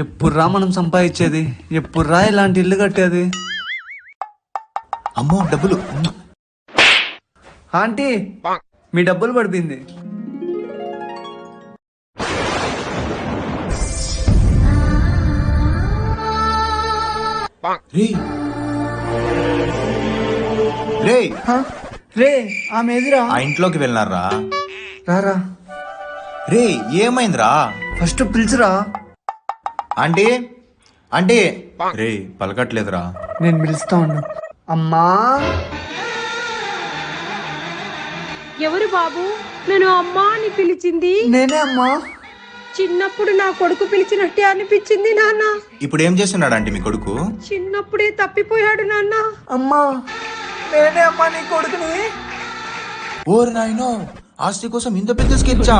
ఎప్పుడురా మనం సంపాదించేది? ఎప్పుడురా ఇలాంటి ఇల్లు కట్టేది? అమ్మో డబ్బులు. ఆంటీ, మీ డబ్బులు పడిపోయింది. రే రే రే, ఆమె ఎదురా? ఆ ఇంట్లోకి వెళ్ళినారా? రారా, రే ఏమైందిరా? ఫస్ట్ పిలుచురా. Aunty aunty. రే పలకట్లేదురా. నేను పిలుస్తా ఉండు. అమ్మా. ఎవరు బాబు నేను అమ్మా అని పిలిచింది? నేనే అమ్మా. చిన్నప్పుడు నా కొడుకు పిలిచినట్టే అనిపించింది నాన్న. ఇప్పుడు ఏం చేస్తున్నాడు ఆంటీ మీ కొడుకు? చిన్నప్పుడే తప్పిపోయాడు నాన్న. అమ్మా, నేనే అమ్మా నీ కొడుకుని. ఓరి నాయనో, ఆస్తి కోసం ఇంత పెద్ద స్కెచ్చా?